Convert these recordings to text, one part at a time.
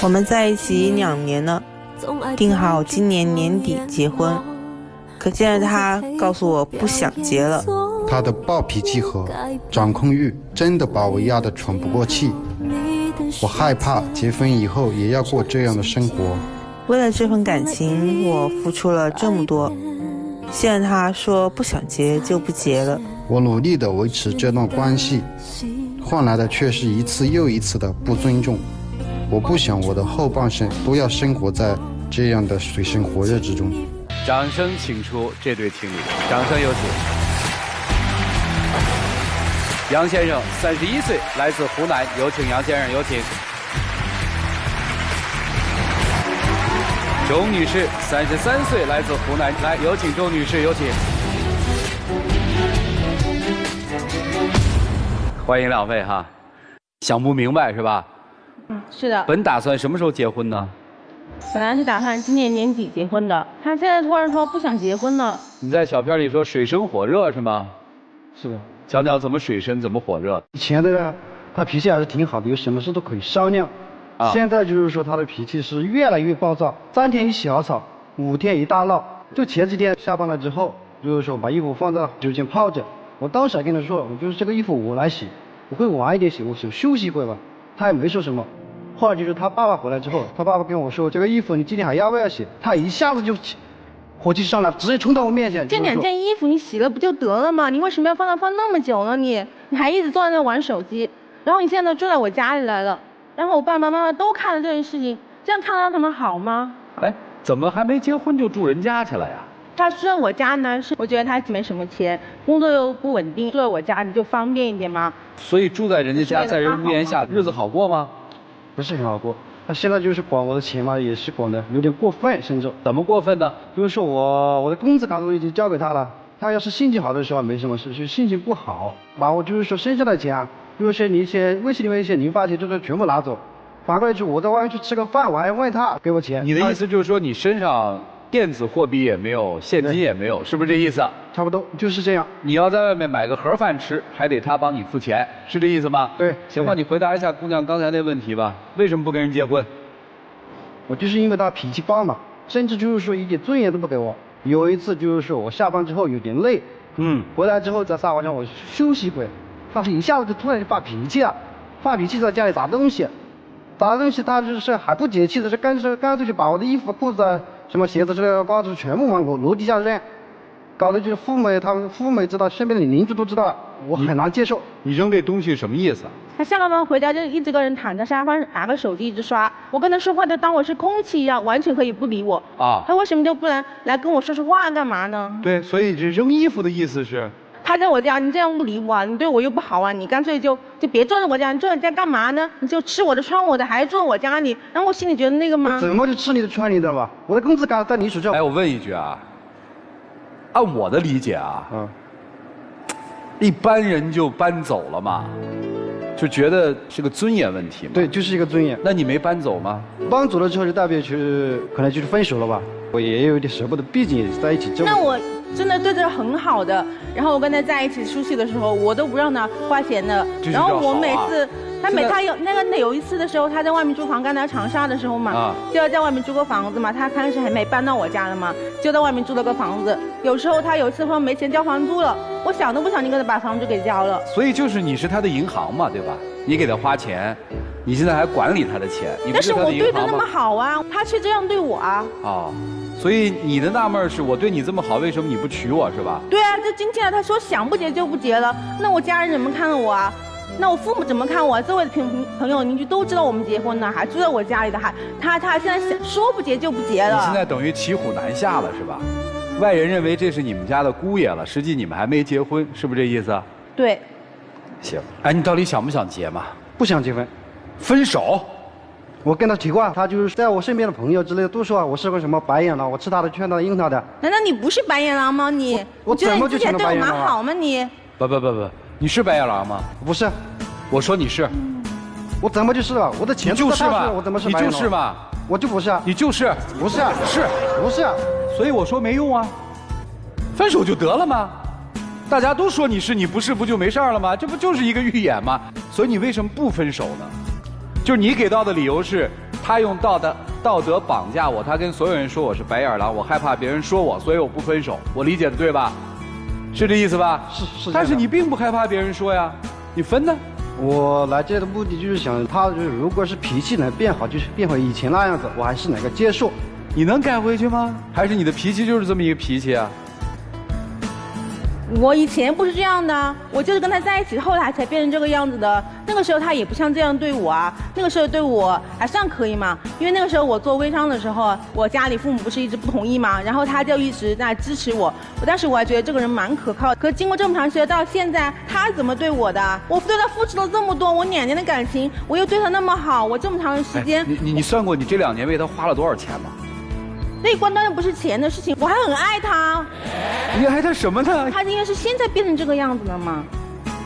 我们在一起2年了，定好今年年底结婚，可现在他告诉我不想结了。他的暴脾气和掌控欲真的把我压得喘不过气，我害怕结婚以后也要过这样的生活。为了这份感情，我付出了这么多，现在他说不想结就不结了。我努力地维持这段关系，换来的却是一次又一次的不尊重。我不想我的后半生都要生活在这样的水深火热之中。掌声请出这对情侣，掌声有请。杨先生31岁，来自湖南，有请杨先生，有请。钟女士33岁，来自湖南，来有请钟女士，有请。欢迎两位哈，想不明白是吧？是的。本打算什么时候结婚呢？本来是打算今年年底结婚的，他现在突然说不想结婚了。你在小片里说水深火热是吗？是的。讲讲怎么水深，怎么火热。以前的呢，他脾气还是挺好的，有什么事都可以商量。现在就是说他的脾气是越来越暴躁，3天一小吵，5天一大闹。就前几天下班了之后，就是说把衣服放在洗手间泡着，我当时还跟他说，我就是这个衣服我来洗，我会晚一点洗，我想休息一会吧。他也没说什么。后来就是他爸爸回来之后，他爸爸跟我说，这个衣服你今天还要不要洗？他一下子就火气上来，直接冲到我面前。这2件衣服你洗了不就得了吗？你为什么要放那么久呢？你还一直坐在那玩手机，然后你现在住在我家里来了，然后我爸爸妈妈都看了这件事情，这样看到他们好吗？哎，怎么还没结婚就住人家去了呀？他住在我家呢，是我觉得他没什么钱，工作又不稳定，住在我家里就方便一点嘛。所以住在人家家，在人屋檐下，日子好过吗？不是很好过。他现在就是管我的钱嘛，也是管的有点过分，甚至怎么过分呢？比如说我的工资卡都已经交给他了，他要是心情好的时候没什么事，就心情不好，把我就是说剩下的钱啊，比如说你一些微信里面一些零花钱，就是全部拿走。反过来就我在外面去吃个饭，我还问他给我钱。你的意思就是说你身上电子货币也没有，现金也没有，是不是这意思？差不多就是这样。你要在外面买个盒饭吃，还得他帮你付钱，是这意思吗？对。行吧，你回答一下姑娘刚才那问题吧，为什么不跟人结婚？我就是因为他脾气暴嘛，甚至就是说一点尊严都不给我。有一次就是说我下班之后有点累，回来之后在沙发上我休息一会，他一下子就突然就发脾气了，发脾气在家里砸东西，他就是还不解气的，是干脆就把我的衣服、裤子、什么鞋子之类的袜子全部往我楼底下扔，搞得就是父母知道，身边的邻居都知道，我很难接受。你扔这东西什么意思？他下了班回家就一直个人躺在沙发上拿个手机一直刷，我跟他说话，他当我是空气一样，完全可以不理我。他为什么就不能来跟我说说话干嘛呢？对，所以这扔衣服的意思是？他在我家，你这样不理我，你对我又不好啊，你干脆就别坐在我家，你坐在家干嘛呢？你就吃我的穿我的，还坐我家里，然后我心里觉得那个吗？怎么就吃你的穿你的吧？我的工资卡在你手上。哎，我问一句啊，按我的理解啊，一般人就搬走了嘛，就觉得是个尊严问题嘛。对，就是一个尊严。那你没搬走吗？搬走了之后就代表可能就是分手了吧？我也有点舍不得，毕竟也是在一起这么。那我真的对他很好的，然后我跟他在一起出去的时候，我都不让他花钱的。然后我每次，他有一次的时候，他在外面租房，刚来长沙的时候嘛，就要在外面租个房子嘛。他开始还没搬到我家了嘛，就在外面租了个房子。有时候他有一次说没钱交房租了，我想都不想就给他把房租给交了。所以就是你是他的银行嘛，对吧？你给他花钱，你现在还管理他的钱，你不是他的银行吗？但是我对他那么好啊，他却这样对我啊。所以你的纳闷是我对你这么好，为什么你不娶我是吧？对啊，这今天他说想不结就不结了，那我家人怎么看我啊？那我父母怎么看我？周围的朋友邻居都知道我们结婚了，还住在我家里的，他现在说不结就不结了。你现在等于骑虎难下了是吧？外人认为这是你们家的姑爷了，实际你们还没结婚，是不是这意思？对。行，哎，你到底想不想结嘛？不想结婚，分手。我跟他提过，他就是在我身边的朋友之类的都说我是个什么白眼狼，我吃他的劝他的用他的。难道你不是白眼狼吗？我怎么就成了白眼狼了？对我蛮好吗你？不，你是白眼狼吗？不是，我说你是。我怎么就是了？我的钱就是嘛，我怎么是白眼狼？你就是嘛，我就不是啊。你就是。不是啊。是。不是啊。所以我说没用啊，分手就得了吗？大家都说你是，你不是，不就没事了吗？这不就是一个预演吗？所以你为什么不分手呢？就是你给到的理由是，他用道德绑架我，他跟所有人说我是白眼狼，我害怕别人说我，所以我不分手。我理解的对吧？是这意思吧？是。但是你并不害怕别人说呀，你分呢？我来这的目的就是想，他就是如果是脾气能变好，就是变回以前那样子，我还是能够接受。你能改回去吗？还是你的脾气就是这么一个脾气啊？我以前不是这样的，我就是跟他在一起，后来才变成这个样子的。那个时候他也不像这样对我啊，那个时候对我还算可以嘛。因为那个时候我做微商的时候，我家里父母不是一直不同意嘛，然后他就一直在支持我。当时我还觉得这个人蛮可靠的。可是经过这么长时间到现在，他怎么对我的？我对他付出了这么多，我2年的感情，我又对他那么好，我这么长的时间，你算过你这2年为他花了多少钱吗？那关键不是钱的事情，我还很爱他。你爱他什么呢？他因为是现在变成这个样子了嘛。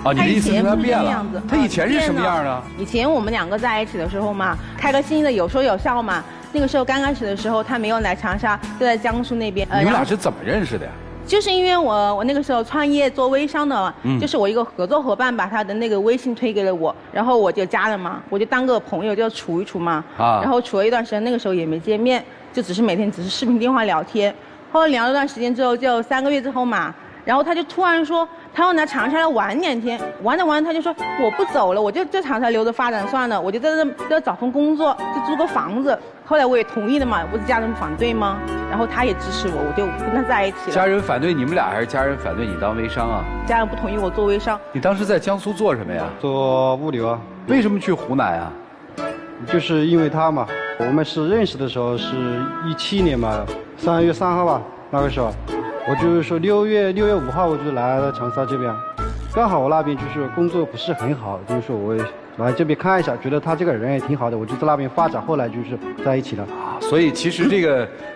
啊，你的意思是他变了？他以前是什么样的？以前我们2个在一起的时候嘛，开个心的有说有笑嘛。那个时候刚开始的时候，他没有来长沙，就在江苏那边。你们俩是怎么认识的呀？就是因为我那个时候创业做微商的嘛，就是我一个合作伙伴把他的那个微信推给了我，然后我就加了嘛，我就当个朋友就处一处嘛。然后处了一段时间，那个时候也没见面。就只是每天视频电话聊天，后来聊了段时间之后，就3个月之后嘛，然后他就突然说他要来长沙来玩2天，玩着玩着他就说我不走了，我就在长沙留着发展算了，我就在这找份工作，就租个房子。后来我也同意了嘛，不是家人反对吗？然后他也支持我，我就跟他在一起了。家人反对你们俩，还是家人反对你当微商啊？家人不同意我做微商。你当时在江苏做什么呀？做物流啊。为什么去湖南啊？就是因为他嘛。我们是认识的时候是17年嘛，3月3号吧，那个时候，我就是说6月5号我就来了长沙这边，刚好我那边就是工作不是很好，就是说我来这边看一下，觉得他这个人也挺好的，我就在那边发展，后来就是在一起了。啊，所以其实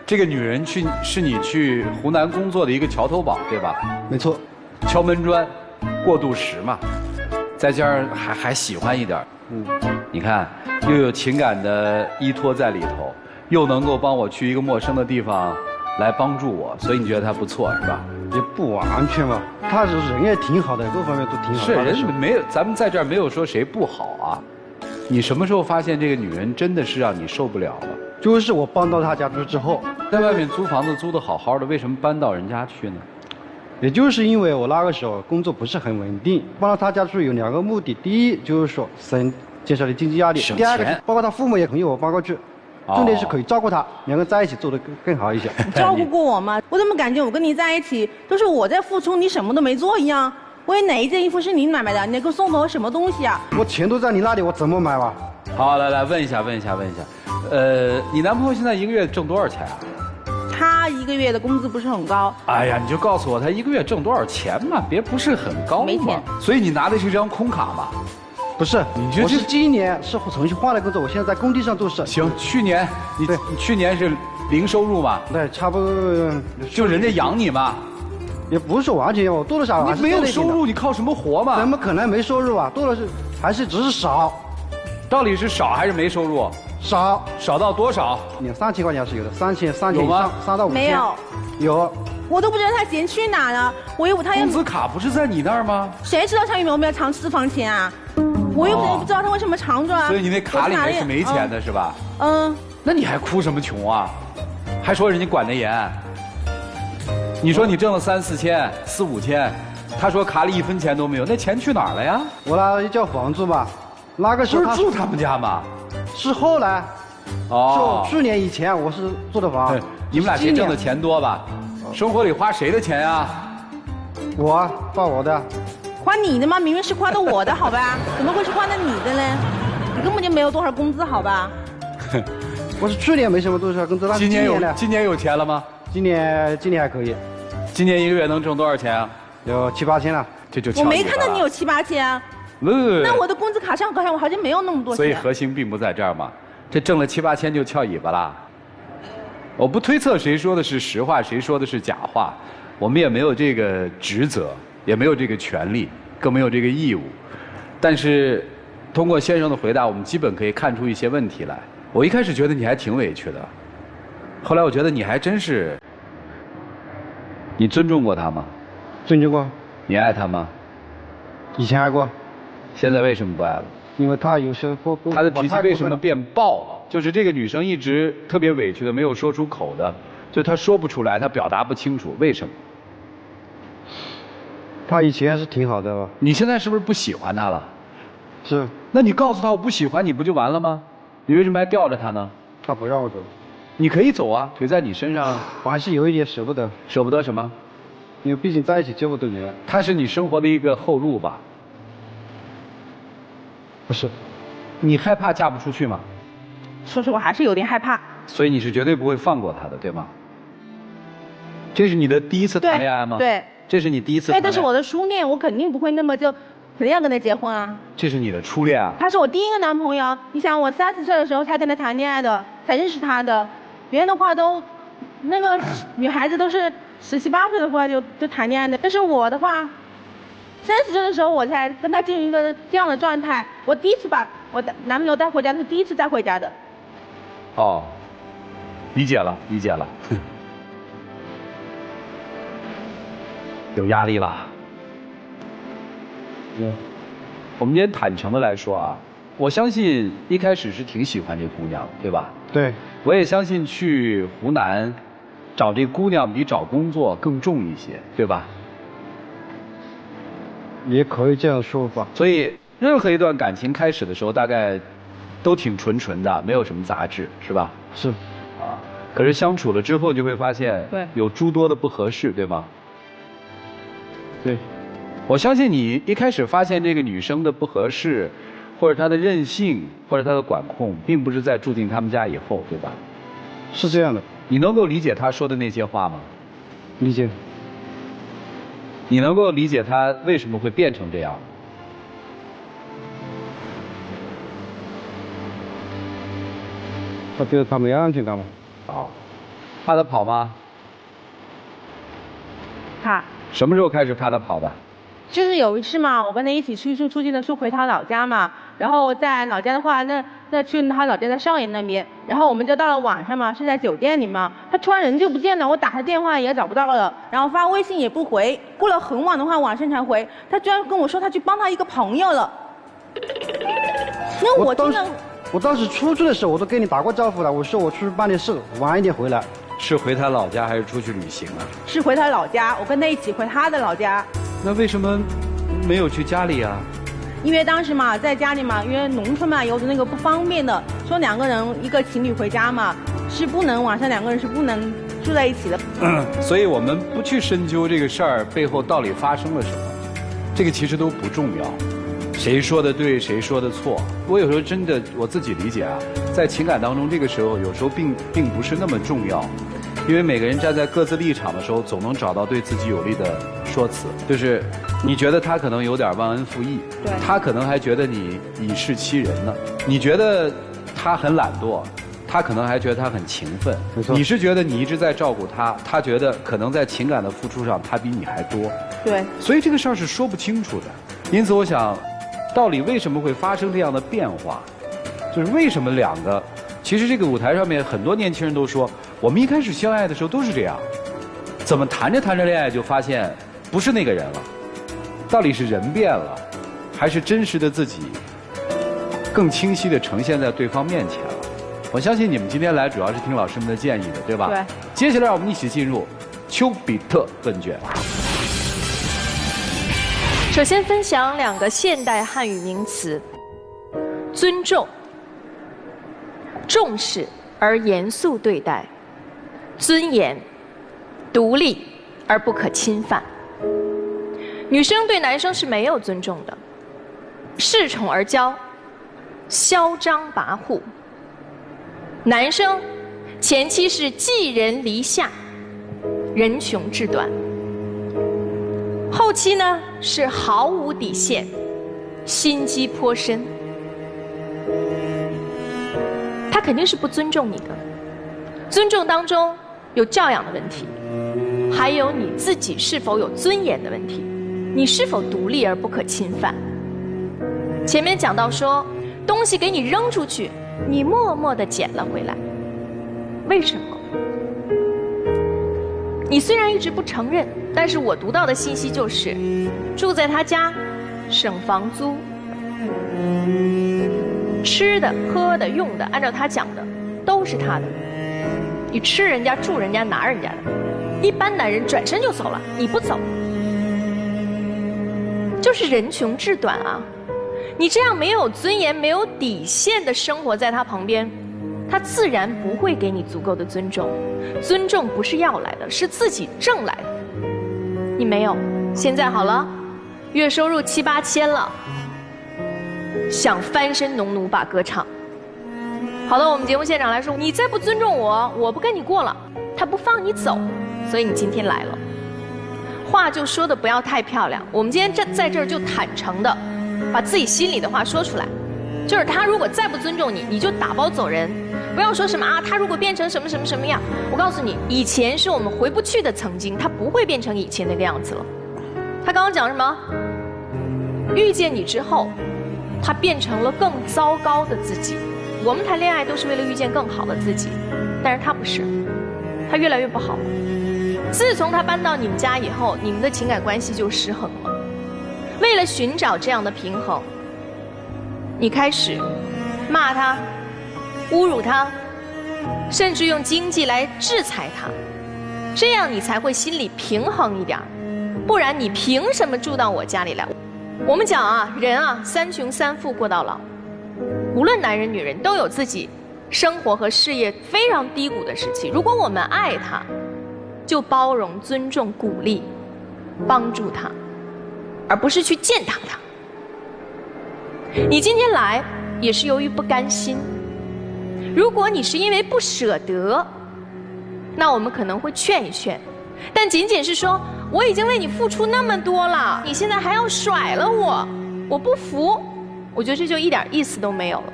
这个女人是你去湖南工作的一个桥头堡，对吧？没错，敲门砖，过渡时嘛，再加上还喜欢一点，你看。又有情感的依托在里头，又能够帮我去一个陌生的地方来帮助我，所以你觉得他不错是吧？也不完全吧，他人也挺好的，各方面都挺好的。是人没有，咱们在这儿没有说谁不好啊。你什么时候发现这个女人真的是让你受不了了？就是我搬到他家住之后，在外面租房子租得好好的，为什么搬到人家去呢？也就是因为我那个时候工作不是很稳定，搬到他家住有2个目的，第一就是说减少了经济压力，第二个包括他父母也同意我搬过去，重点是可以照顾他，2个在一起做得更好一些。你照顾过我吗？我怎么感觉我跟你在一起都是我在付出，你什么都没做一样？我有哪一件衣服是你买的？你给我送我什么东西啊？我钱都在你那里，我怎么买吧？好，来问一下，你男朋友现在1个月挣多少钱啊？他1个月的工资不是很高。哎呀，你就告诉我他1个月挣多少钱嘛，不是很高嘛。没钱。所以你拿的是张空卡嘛？不是，我是今年是重新换了工作，我现在在工地上做事。行，去年你去年是零收入嘛？对，差不多。就人家养你嘛？也不是完全养我，多多少少。你没有收入，你靠什么活嘛？怎么可能没收入啊？多了是还是只是少？到底是少还是没收入？少到多少？3000块钱是有的，3000有吗？3到5千。没有。有。我都不知道他钱去哪了，我以为他工资卡不是在你那儿吗？谁知道他有没有藏私房钱啊？我又不知道他为什么藏着啊。所以你那卡里面是没钱的是吧？那你还哭什么穷啊？还说人家管得严？你说你挣了3、4千、4、5千，他说卡里1分钱都没有，那钱去哪儿了呀？我那叫房租嘛，那个时候不是住他们家吗？是后来。是去年以前我是住的房。你们俩谁挣的钱多吧？生活里花谁的钱呀？我花我的。花你的吗？明明是花的我的，好吧？怎么会是花的你的呢？你根本就没有多少工资，好吧？我是去年没什么多少工资，但是今年有钱了吗？今年还可以。今年1个月能挣多少钱啊？有7、8千了。这就我没看到你有7、8千啊。那我的工资卡上好像我好像没有那么多钱。所以核心并不在这儿嘛，这挣了7、8千就翘尾巴啦。我不推测谁说的是实话，谁说的是假话，我们也没有这个职责，也没有这个权利，更没有这个义务。但是，通过先生的回答，我们基本可以看出一些问题来。我一开始觉得你还挺委屈的，后来我觉得你还真是。你尊重过他吗？尊重过。你爱他吗？以前爱过。现在为什么不爱了？因为他有时候他的脾气为什么变暴了？就是这个女生一直特别委屈的没有说出口的，就她说不出来，她表达不清楚，为什么？她以前是挺好的吧？你现在是不是不喜欢她了？是。那你告诉她我不喜欢你不就完了吗？你为什么还吊着她呢？她不让我走。你可以走啊，腿在你身上。我还是有一点舍不得。舍不得什么？因为毕竟在一起这么多年。她是你生活的一个后路吧？不是。你害怕嫁不出去吗？说实话还是有点害怕。所以你是绝对不会放过她的，对吗？这是你的第一次谈恋爱吗？对。这是你第一次谈恋爱。这是我的初恋，我肯定不会那么就肯定要跟他结婚啊。这是你的初恋啊？他是我第一个男朋友。你想，我30岁的时候才跟他谈恋爱的，才认识他的。别人的话都，那个女孩子都是17、18岁的话就谈恋爱的，但是我的话，30岁的时候我才跟他进入一个这样的状态。我第一次把我的男朋友带回家，是第一次带回家的。哦，理解了，理解了。有压力了。我们今天坦诚的来说啊，我相信一开始是挺喜欢这姑娘，对吧？对。我也相信去湖南找这姑娘比找工作更重一些，对吧？也可以这样说吧。所以任何一段感情开始的时候，大概都挺纯的，没有什么杂质，是吧？是。啊，可是相处了之后就会发现，对，有诸多的不合适，对吗？对。我相信你一开始发现这个女生的不合适，或者她的任性，或者她的管控，并不是在住进他们家以后，对吧？是这样的。你能够理解她说的那些话吗？理解。你能够理解她为什么会变成这样？他觉得他没安全感吗？怕她跑吗？怕。什么时候开始怕她跑的？就是有一次嘛，我跟他一起出去的时候回他老家嘛，然后在老家的话，那去他老家在少爷那边，然后我们就到了晚上嘛，是在酒店里嘛，他突然人就不见了，我打他电话也找不到了，然后发微信也不回，过了很晚的话晚上才回，他居然跟我说他去帮他一个朋友了。那我听了，我当时出去的时候我都跟你打过招呼了，我说我出去办点事，晚一点回来。是回他老家还是出去旅行啊？是回他老家，我跟他一起回他的老家。那为什么没有去家里啊？因为当时嘛，在家里嘛，因为农村嘛，有的那个不方便的，说2个人一个情侣回家嘛，是不能晚上2个人是不能住在一起的。所以我们不去深究这个事儿背后到底发生了什么，这个其实都不重要。谁说的对，谁说的错？我有时候真的我自己理解啊，在情感当中，这个时候有时候并不是那么重要。因为每个人站在各自立场的时候，总能找到对自己有利的说辞。就是你觉得他可能有点忘恩负义，对，他可能还觉得你以势欺人呢。你觉得他很懒惰，他可能还觉得他很勤奋。没错。你是觉得你一直在照顾他，他觉得可能在情感的付出上他比你还多。对。所以这个事儿是说不清楚的。因此，我想，到底为什么会发生这样的变化？就是为什么2个？其实这个舞台上面很多年轻人都说，我们一开始相爱的时候都是这样，怎么谈着恋爱就发现不是那个人了？到底是人变了，还是真实的自己更清晰地呈现在对方面前了？我相信你们今天来主要是听老师们的建议的，对吧？对。接下来我们一起进入丘比特问卷。首先分享2个现代汉语名词：尊重。重视而严肃对待，尊严，独立而不可侵犯。女生对男生是没有尊重的，恃宠而骄，嚣张跋扈。男生前期是寄人篱下，人穷志短，后期呢是毫无底线，心机颇深。他肯定是不尊重你的，尊重当中有教养的问题，还有你自己是否有尊严的问题，你是否独立而不可侵犯。前面讲到说，东西给你扔出去，你默默地捡了回来，为什么？你虽然一直不承认，但是我读到的信息就是，住在他家，省房租。吃的、喝的、用的，按照他讲的，都是他的。你吃人家、住人家、拿人家的。一般男人转身就走了，你不走，就是人穷志短啊！你这样没有尊严、没有底线的生活在他旁边，他自然不会给你足够的尊重。尊重不是要来的，是自己挣来的。你没有，现在好了，月收入7、8千了，想翻身农奴把歌唱。好了，我们节目现场来说，你再不尊重我，我不跟你过了。他不放你走，所以你今天来了。话就说的不要太漂亮，我们今天在这儿就坦诚的把自己心里的话说出来，就是他如果再不尊重你，你就打包走人，不要说什么啊，他如果变成什么什么什么样，我告诉你，以前是我们回不去的曾经，他不会变成以前那个样子了。他刚刚讲什么？遇见你之后，他变成了更糟糕的自己。我们谈恋爱都是为了遇见更好的自己，但是他不是，他越来越不好了。自从他搬到你们家以后，你们的情感关系就失衡了。为了寻找这样的平衡，你开始骂他、侮辱他，甚至用经济来制裁他，这样你才会心里平衡一点。不然你凭什么住到我家里来？我们讲啊，人啊，3穷3富过到老，无论男人女人都有自己生活和事业非常低谷的时期。如果我们爱他，就包容、尊重、鼓励、帮助他，而不是去践踏他。你今天来也是由于不甘心，如果你是因为不舍得，那我们可能会劝一劝，但仅仅是说我已经为你付出那么多了，你现在还要甩了我，我不服，我觉得这就一点意思都没有了。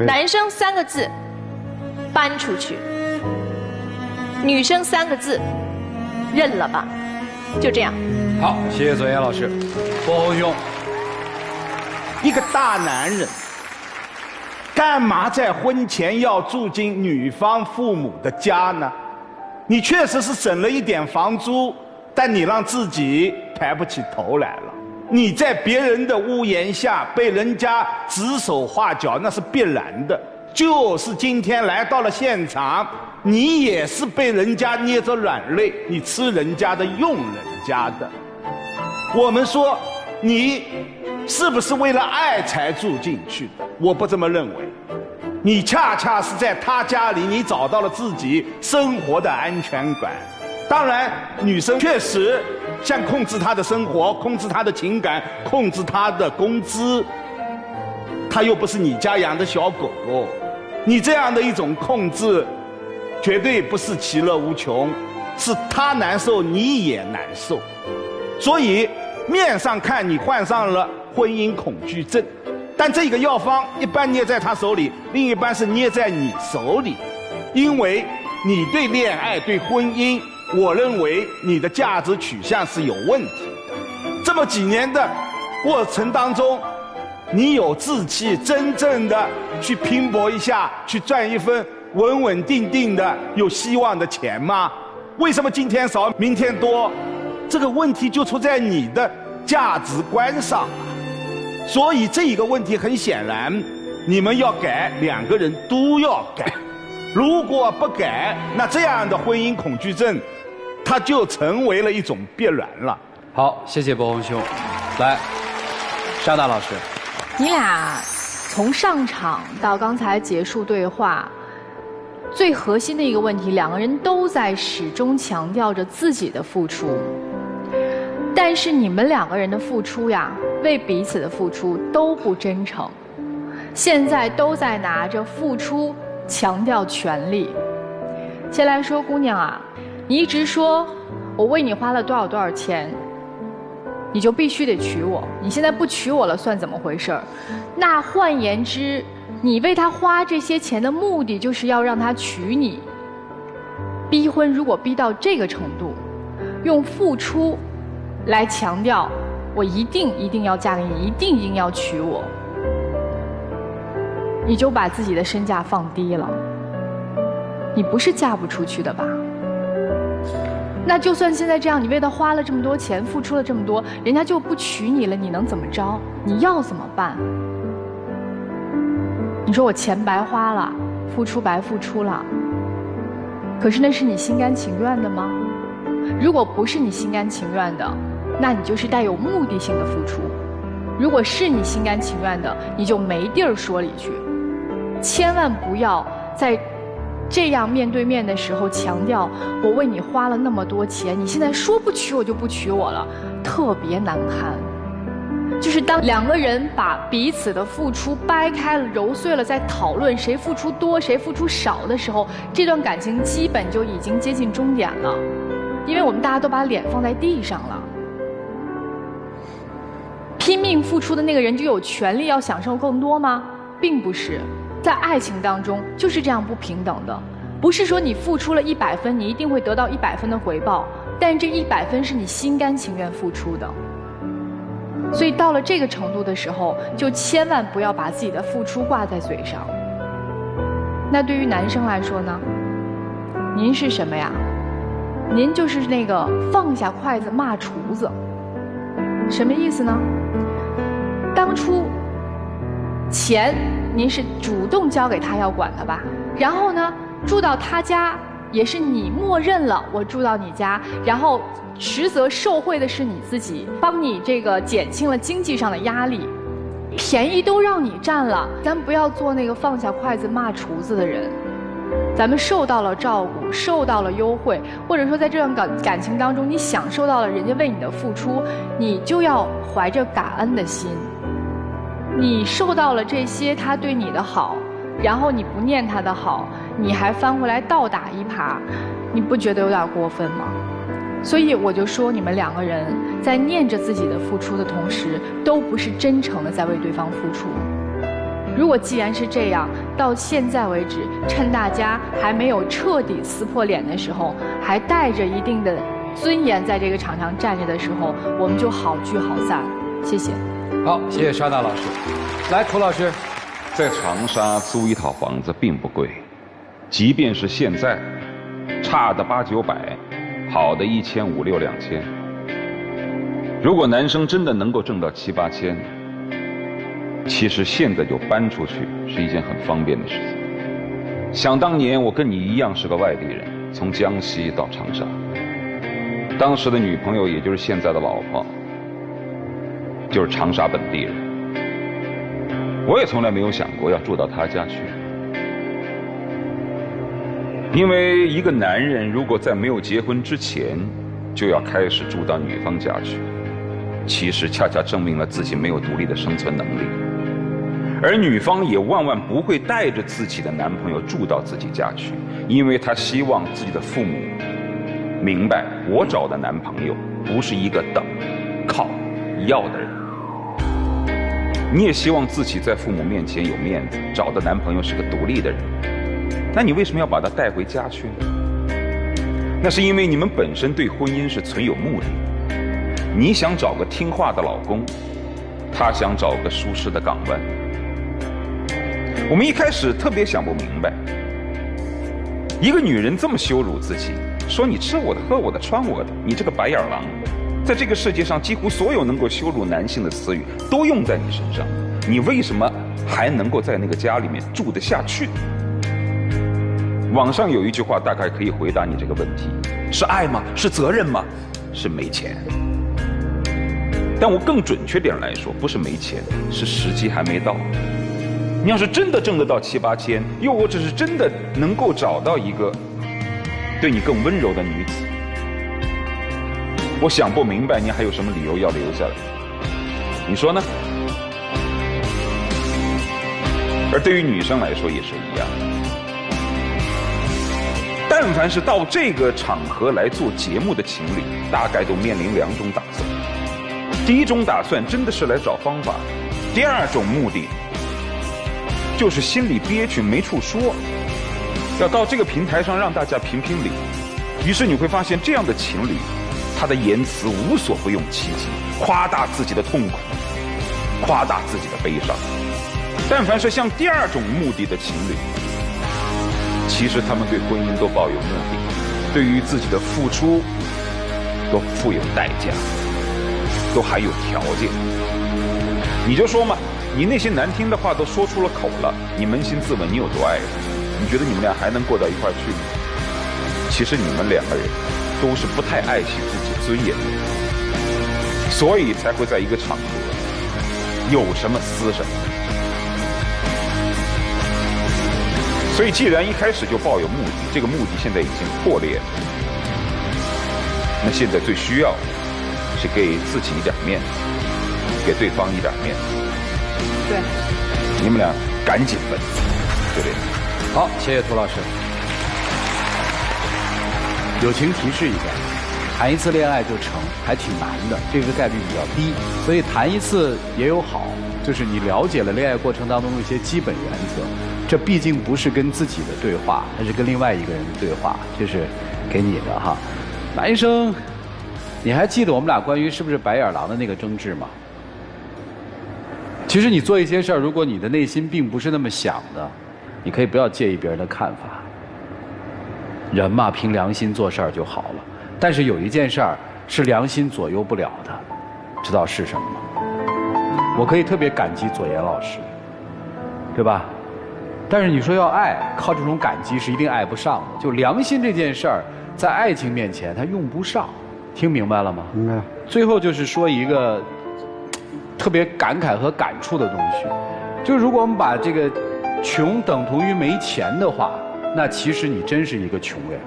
男生3个字，搬出去；女生3个字，认了吧，就这样。好，谢谢左岩老师。波红兄，一个大男人，干嘛在婚前要住进女方父母的家呢？你确实是省了一点房租，但你让自己抬不起头来了。你在别人的屋檐下被人家指手画脚，那是必然的。就是今天来到了现场，你也是被人家捏着软肋，你吃人家的用人家的。我们说你是不是为了爱才住进去的？我不这么认为，你恰恰是在他家里你找到了自己生活的安全感。当然女生确实想控制她的生活，控制她的情感，控制她的工资，她又不是你家养的小狗狗，你这样的一种控制绝对不是其乐无穷，是她难受你也难受。所以面上看你患上了婚姻恐惧症，但这个药方一半捏在她手里，另一半是捏在你手里，因为你对恋爱对婚姻，我认为你的价值取向是有问题的。这么几年的过程当中，你有志气真正的去拼搏一下，去赚一份稳稳定定的有希望的钱吗？为什么今天少明天多？这个问题就出在你的价值观上。所以这一个问题很显然，你们要改，2个人都要改。如果不改，那这样的婚姻恐惧症它就成为了一种必然了。好，谢谢波红兄。来，沙大老师，你俩从上场到刚才结束对话，最核心的一个问题，2个人都在始终强调着自己的付出，但是你们2个人的付出呀，为彼此的付出都不真诚，现在都在拿着付出强调权利。先来说姑娘啊，你一直说我为你花了多少钱，你就必须得娶我，你现在不娶我了算怎么回事儿？那换言之，你为他花这些钱的目的就是要让他娶你。逼婚如果逼到这个程度，用付出来强调我一定要嫁给你，一定要娶我，你就把自己的身价放低了。你不是嫁不出去的吧？那就算现在这样，你为他花了这么多钱，付出了这么多，人家就不娶你了，你能怎么着？你要怎么办？你说我钱白花了，付出白付出了，可是那是你心甘情愿的吗？如果不是你心甘情愿的，那你就是带有目的性的付出；如果是你心甘情愿的，你就没地儿说理去。千万不要在这样面对面的时候强调我为你花了那么多钱，你现在说不娶我就不娶我了，特别难堪。就是当两个人把彼此的付出掰开了揉碎了，在讨论谁付出多谁付出少的时候，这段感情基本就已经接近终点了，因为我们大家都把脸放在地上了。拼命付出的那个人就有权利要享受更多吗？并不是，在爱情当中就是这样不平等的，不是说你付出了100分，你一定会得到100分的回报，但这100分是你心甘情愿付出的。所以到了这个程度的时候，就千万不要把自己的付出挂在嘴上。那对于男生来说呢？您是什么呀？您就是那个放下筷子骂厨子。什么意思呢？当初钱您是主动交给他要管的吧，然后呢住到他家也是你默认了我住到你家，然后实则受贿的是你自己，帮你这个减轻了经济上的压力，便宜都让你占了。咱不要做那个放下筷子骂厨子的人，咱们受到了照顾，受到了优惠，或者说在这段感情当中你享受到了人家为你的付出，你就要怀着感恩的心。你受到了这些他对你的好，然后你不念他的好，你还翻回来倒打一耙，你不觉得有点过分吗？所以我就说，你们两个人在念着自己的付出的同时，都不是真诚的在为对方付出。如果既然是这样，到现在为止，趁大家还没有彻底撕破脸的时候，还带着一定的尊严在这个场上站着的时候，我们就好聚好散。谢谢。好，谢谢沙大老师。来，涂老师。在长沙租一套房子并不贵，即便是现在，差的800-900，好的1500-600-2000。如果男生真的能够挣到7-8千，其实现在就搬出去是一件很方便的事情。想当年我跟你一样是个外地人，从江西到长沙，当时的女朋友也就是现在的老婆，就是长沙本地人。我也从来没有想过要住到她家去，因为一个男人如果在没有结婚之前就要开始住到女方家去，其实恰恰证明了自己没有独立的生存能力，而女方也万万不会带着自己的男朋友住到自己家去，因为她希望自己的父母明白，我找的男朋友不是一个等、靠、要的人。你也希望自己在父母面前有面子，找的男朋友是个独立的人，那你为什么要把他带回家去呢？那是因为你们本身对婚姻是存有目的，你想找个听话的老公，他想找个舒适的港湾。我们一开始特别想不明白，一个女人这么羞辱自己，说你吃我的喝我的穿我的，你这个白眼狼。在这个世界上，几乎所有能够羞辱男性的词语都用在你身上，你为什么还能够在那个家里面住得下去？网上有一句话大概可以回答你这个问题：是爱吗？是责任吗？是没钱。但我更准确点来说，不是没钱，是时机还没到。你要是真的挣得到7-8千，又或者是真的能够找到一个对你更温柔的女子，我想不明白你还有什么理由要留下来，你说呢？而对于女生来说也是一样，但凡是到这个场合来做节目的情侣，大概都面临2种打算。第一种打算真的是来找方法，第二种目的就是心里憋屈没处说，要到这个平台上让大家评评理。于是你会发现，这样的情侣他的言辞无所不用其极，夸大自己的痛苦，夸大自己的悲伤。但凡是向第二种目的的情侣，其实他们对婚姻都抱有目的，对于自己的付出都负有代价，都还有条件。你就说嘛，你那些难听的话都说出了口了，你扪心自问，你有多爱人？你觉得你们俩还能过到一块儿去吗？其实你们两个人都是不太爱惜自己尊严的，所以才会在一个场合有什么撕什么。所以既然一开始就抱有目的，这个目的现在已经破裂了，那现在最需要是给自己一点面子，给对方一点面子。对，你们俩赶紧分，对不对？好，谢谢涂老师。友情提示一下，谈一次恋爱就成，还挺难的，这个概率比较低。所以谈一次也有好，就是你了解了恋爱过程当中的一些基本原则。这毕竟不是跟自己的对话，它是跟另外一个人的对话，这是给你的哈。男生，你还记得我们俩关于是不是白眼狼的那个争执吗？其实你做一些事儿，如果你的内心并不是那么想的，你可以不要介意别人的看法。人嘛，凭良心做事儿就好了。但是有一件事儿是良心左右不了的，知道是什么吗？我可以特别感激左岩老师，对吧？但是你说要爱，靠这种感激是一定爱不上的。就良心这件事儿，在爱情面前它用不上，听明白了吗？明白。最后就是说一个特别感慨和感触的东西，就是如果我们把这个穷等同于没钱的话，那其实你真是一个穷人。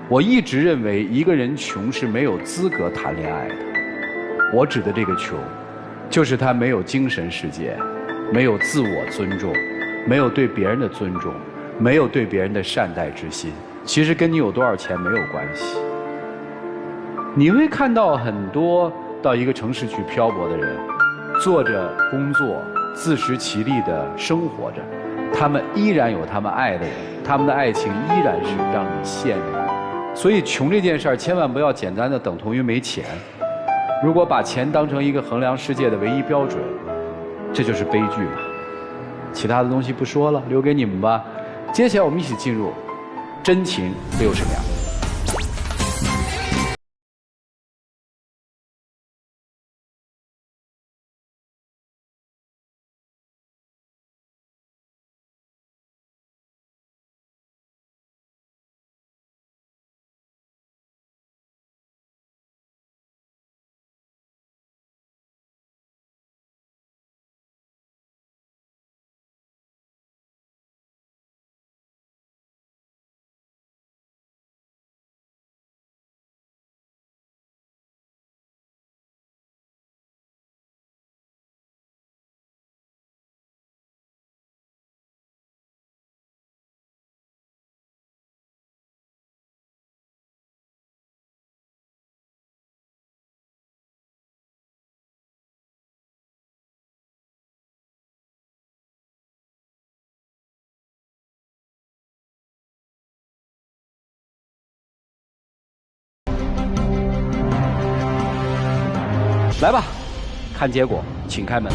我一直认为一个人穷是没有资格谈恋爱的。我指的这个穷，就是他没有精神世界，没有自我尊重，没有对别人的尊重，没有对别人的善待之心。其实跟你有多少钱没有关系。你会看到很多到一个城市去漂泊的人，做着工作，自食其力地生活着，他们依然有他们爱的人，他们的爱情依然是让你羡慕。所以穷这件事儿千万不要简单的等同于没钱。如果把钱当成一个衡量世界的唯一标准，这就是悲剧了。其他的东西不说了，留给你们吧。接下来我们一起进入真情60秒。来吧，看结果，请开门。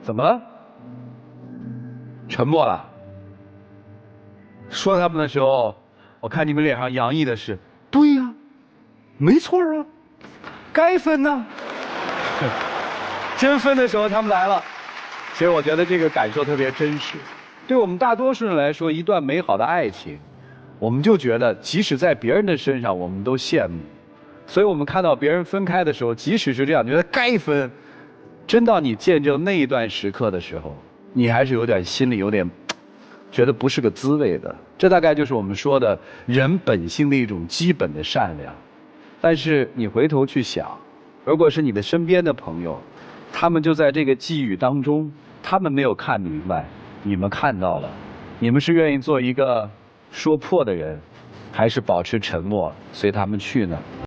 怎么了？沉默了。说他们的时候，我看你们脸上洋溢的是，对呀，没错啊，该分呐。真分的时候他们来了，其实我觉得这个感受特别真实。对我们大多数人来说，一段美好的爱情，我们就觉得即使在别人的身上我们都羡慕，所以我们看到别人分开的时候，即使是这样觉得该分，真到你见证那一段时刻的时候，你还是有点心里有点觉得不是个滋味的。这大概就是我们说的人本性的一种基本的善良。但是你回头去想，如果是你的身边的朋友，他们就在这个际遇当中，他们没有看明白，你们看到了，你们是愿意做一个说破的人，还是保持沉默随他们去呢？